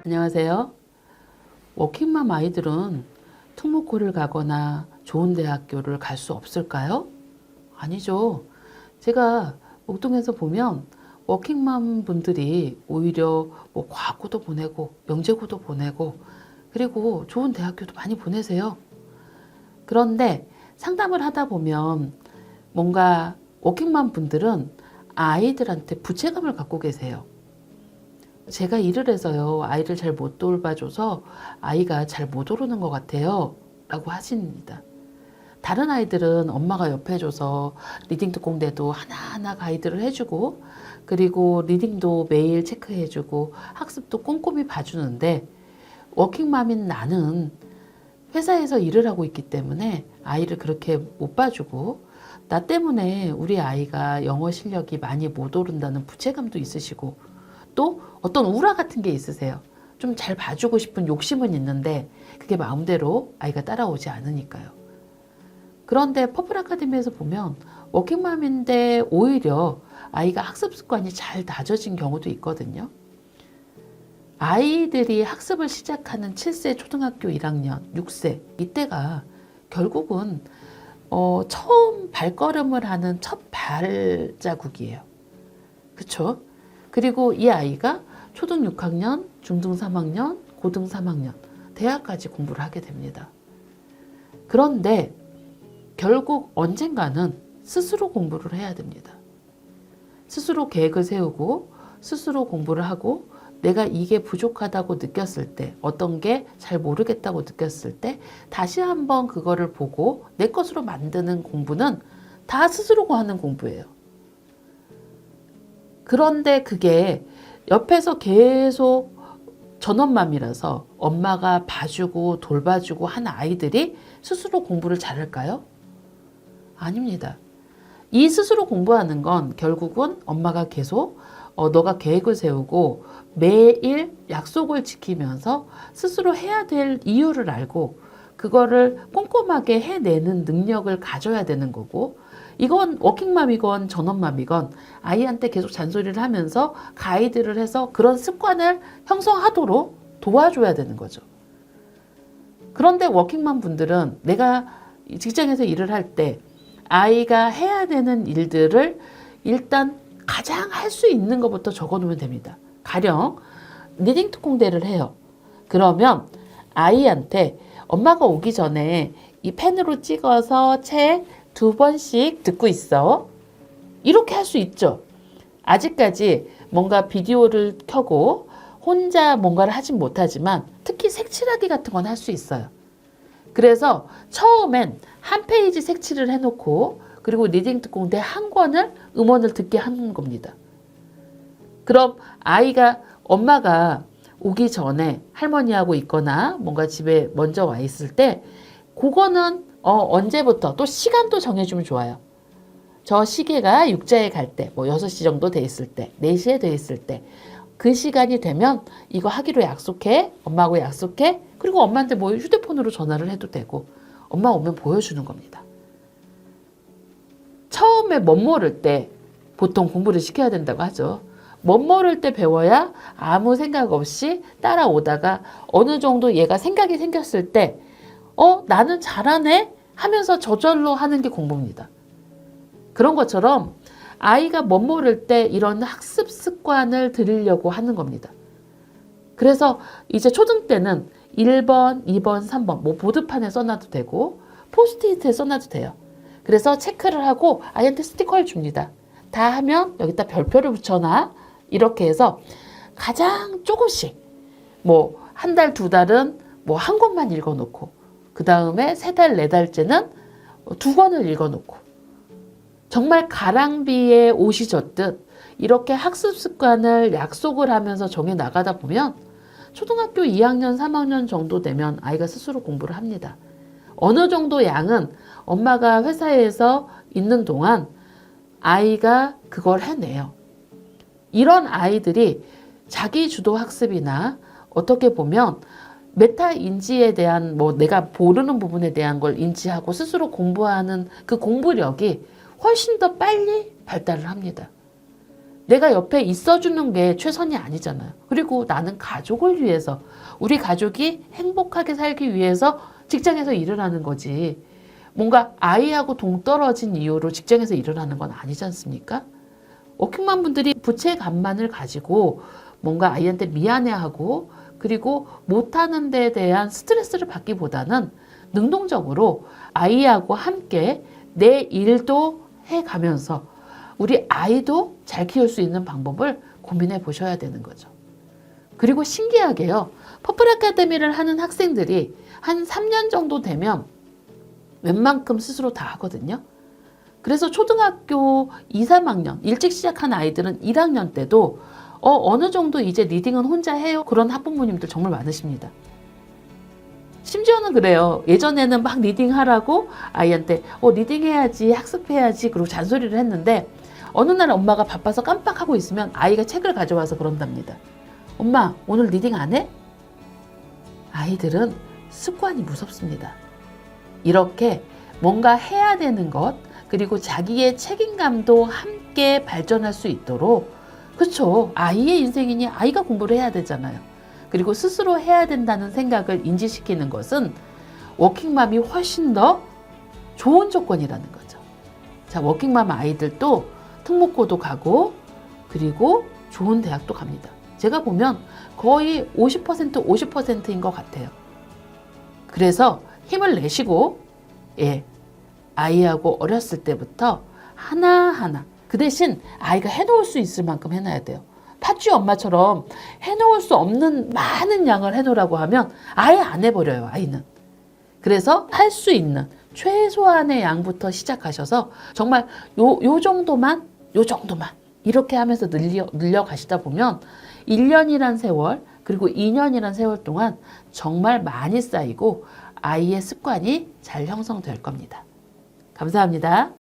안녕하세요. 워킹맘 아이들은 특목고를 가거나 좋은 대학교를 갈 수 없을까요? 아니죠. 제가 목동에서 보면 워킹맘 분들이 오히려 과학고도 보내고 영재고도 보내고 그리고 좋은 대학교도 많이 보내세요. 그런데 상담을 하다 보면 뭔가 워킹맘 분들은 아이들한테 부채감을 갖고 계세요. 제가 일을 해서요, 아이를 잘 못 돌봐줘서 아이가 잘 못 오르는 것 같아요 라고 하십니다. 다른 아이들은 엄마가 옆에 줘서 리딩 특공대도 하나하나 가이드를 해주고 그리고 리딩도 매일 체크해주고 학습도 꼼꼼히 봐주는데 워킹맘인 나는 회사에서 일을 하고 있기 때문에 아이를 그렇게 못 봐주고 나 때문에 우리 아이가 영어 실력이 많이 못 오른다는 부채감도 있으시고 또 어떤 우라 같은 게 있으세요. 좀 잘 봐주고 싶은 욕심은 있는데 그게 마음대로 아이가 따라오지 않으니까요. 그런데 퍼플 아카데미에서 보면 워킹맘인데 오히려 아이가 학습 습관이 잘 다져진 경우도 있거든요. 아이들이 학습을 시작하는 7세 초등학교 1학년, 6세 이때가 결국은 처음 발걸음을 하는 첫 발자국이에요. 그쵸? 그리고 이 아이가 초등 6학년, 중등 3학년, 고등 3학년, 대학까지 공부를 하게 됩니다. 그런데 결국 언젠가는 스스로 공부를 해야 됩니다. 스스로 계획을 세우고 스스로 공부를 하고 내가 이게 부족하다고 느꼈을 때, 어떤 게 잘 모르겠다고 느꼈을 때 다시 한번 그거를 보고 내 것으로 만드는 공부는 다 스스로 하는 공부예요. 그런데 그게 옆에서 계속 전원맘이라서 엄마가 봐주고 돌봐주고 하는 아이들이 스스로 공부를 잘할까요? 아닙니다. 이 스스로 공부하는 건 결국은 엄마가 계속 너가 계획을 세우고 매일 약속을 지키면서 스스로 해야 될 이유를 알고 그거를 꼼꼼하게 해내는 능력을 가져야 되는 거고 이건 워킹맘이건 전업맘이건 아이한테 계속 잔소리를 하면서 가이드를 해서 그런 습관을 형성하도록 도와줘야 되는 거죠. 그런데 워킹맘 분들은 내가 직장에서 일을 할 때 아이가 해야 되는 일들을 일단 가장 할 수 있는 것부터 적어놓으면 됩니다. 가령 리딩 특공대를 해요. 그러면 아이한테 엄마가 오기 전에 이 펜으로 찍어서 책 2번씩 듣고 있어. 이렇게 할 수 있죠. 아직까지 뭔가 비디오를 켜고 혼자 뭔가를 하진 못하지만 특히 색칠하기 같은 건 할 수 있어요. 그래서 처음엔 한 페이지 색칠을 해놓고 그리고 리딩 특공대 한 권을 음원을 듣게 하는 겁니다. 그럼 아이가 엄마가 오기 전에 할머니하고 있거나 뭔가 집에 먼저 와 있을 때 그거는 언제부터 또 시간도 정해주면 좋아요. 저 시계가 육자에 갈 때, 6시 정도 돼 있을 때, 4시에 돼 있을 때, 그 시간이 되면 이거 하기로 약속해, 엄마하고 약속해, 그리고 엄마한테 휴대폰으로 전화를 해도 되고, 엄마 오면 보여주는 겁니다. 처음에 멋모를 때 보통 공부를 시켜야 된다고 하죠. 멋모를 때 배워야 아무 생각 없이 따라오다가 어느 정도 얘가 생각이 생겼을 때, 나는 잘하네? 하면서 저절로 하는 게 공부입니다. 그런 것처럼 아이가 멋모를 때 이런 학습 습관을 들이려고 하는 겁니다. 그래서 이제 초등 때는 1번, 2번, 3번 보드판에 써놔도 되고 포스트잇에 써놔도 돼요. 그래서 체크를 하고 아이한테 스티커를 줍니다. 다 하면 여기다 별표를 붙여놔. 이렇게 해서 가장 조금씩 한 달, 2달은 한 권만 읽어놓고 그 다음에 3달, 4달째는 2권을 읽어놓고 정말 가랑비에 옷이 젖듯 이렇게 학습 습관을 약속을 하면서 정해 나가다 보면 초등학교 2학년, 3학년 정도 되면 아이가 스스로 공부를 합니다. 어느 정도 양은 엄마가 회사에서 있는 동안 아이가 그걸 해내요. 이런 아이들이 자기 주도 학습이나 어떻게 보면 메타 인지에 대한 내가 모르는 부분에 대한 걸 인지하고 스스로 공부하는 그 공부력이 훨씬 더 빨리 발달을 합니다. 내가 옆에 있어주는 게 최선이 아니잖아요. 그리고 나는 가족을 위해서, 우리 가족이 행복하게 살기 위해서 직장에서 일을 하는 거지. 뭔가 아이하고 동떨어진 이유로 직장에서 일을 하는 건 아니지 않습니까? 워킹맘 분들이 부채감만을 가지고 뭔가 아이한테 미안해하고 그리고 못하는 데에 대한 스트레스를 받기보다는 능동적으로 아이하고 함께 내 일도 해가면서 우리 아이도 잘 키울 수 있는 방법을 고민해 보셔야 되는 거죠. 그리고 신기하게요. 퍼플 아카데미를 하는 학생들이 한 3년 정도 되면 웬만큼 스스로 다 하거든요. 그래서 초등학교 2, 3학년 일찍 시작한 아이들은 1학년 때도 어느 정도 이제 리딩은 혼자 해요. 그런 학부모님들 정말 많으십니다. 심지어는 그래요. 예전에는 막 리딩하라고 아이한테 리딩해야지, 학습해야지 그리고 잔소리를 했는데 어느 날 엄마가 바빠서 깜빡하고 있으면 아이가 책을 가져와서 그런답니다. 엄마, 오늘 리딩 안 해? 아이들은 습관이 무섭습니다. 이렇게 뭔가 해야 되는 것, 그리고 자기의 책임감도 함께 발전할 수 있도록, 그렇죠. 아이의 인생이니 아이가 공부를 해야 되잖아요. 그리고 스스로 해야 된다는 생각을 인지시키는 것은 워킹맘이 훨씬 더 좋은 조건이라는 거죠. 자, 워킹맘 아이들도 특목고도 가고 그리고 좋은 대학도 갑니다. 제가 보면 거의 50%, 50%인 것 같아요. 그래서 힘을 내시고 아이하고 어렸을 때부터 하나하나, 그 대신 아이가 해놓을 수 있을 만큼 해놔야 돼요. 팥쥐 엄마처럼 해놓을 수 없는 많은 양을 해놓으라고 하면 아예 안 해버려요, 아이는. 그래서 할 수 있는 최소한의 양부터 시작하셔서 정말 요 정도만 이렇게 하면서 늘려 가시다 보면 1년이란 세월, 그리고 2년이란 세월 동안 정말 많이 쌓이고 아이의 습관이 잘 형성될 겁니다. 감사합니다.